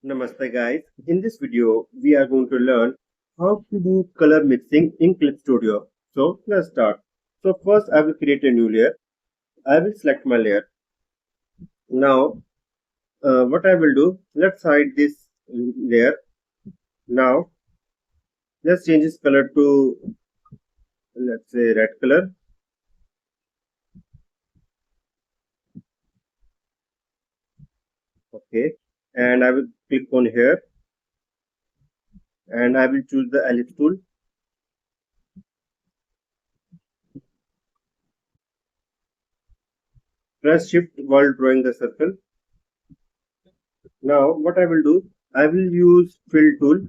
Namaste guys. In this video, we are going to learn how to do color mixing in ClipStudio. So let's start. So first I will create a new layer. I will select my layer. Now what I will do, let's hide this layer. Now let's change its color to, let's say, red color. Okay. And I will click on here and I will choose the ellipse tool. Press shift while drawing the circle. Now what I will do, I will use fill tool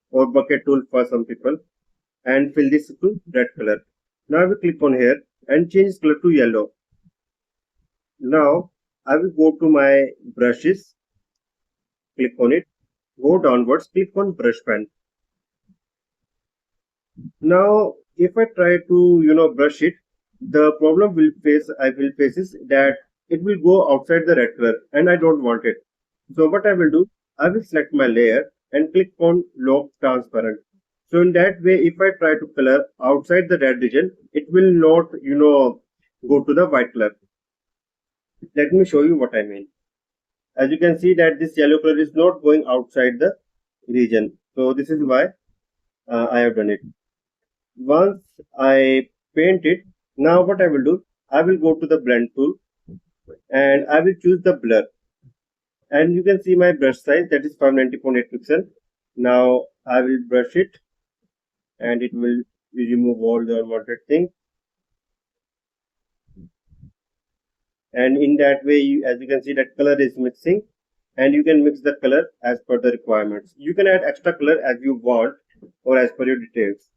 or bucket tool for some people and fill this to red color. Now I will click on here and change color to yellow. Now I will go to my brushes, click on it, go downwards, click on brush pen. Now if I try to brush it, the problem I will face is that it will go outside the red color and I don't want it. So what I will do, I will select my layer and click on lock transparent. So in that way, if I try to color outside the red region, it will not go to the white color. Let me show you what I mean. As you can see that this yellow color is not going outside the region. So this is why I have done it. Once I paint it, now what I will do, I will go to the blend tool and I will choose the blur. And you can see my brush size, that is 590.8 pixel. Now I will brush it and it will remove all the unwanted things. And in that way, as you can see, that color is mixing and you can mix the color as per the requirements. You can add extra color as you want or as per your details.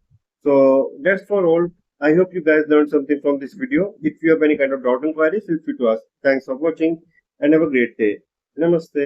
So that's for all. I hope you guys learned something from this video. If you have any kind of doubt and queries, feel free to ask. Thanks for watching and have a great day. Namaste.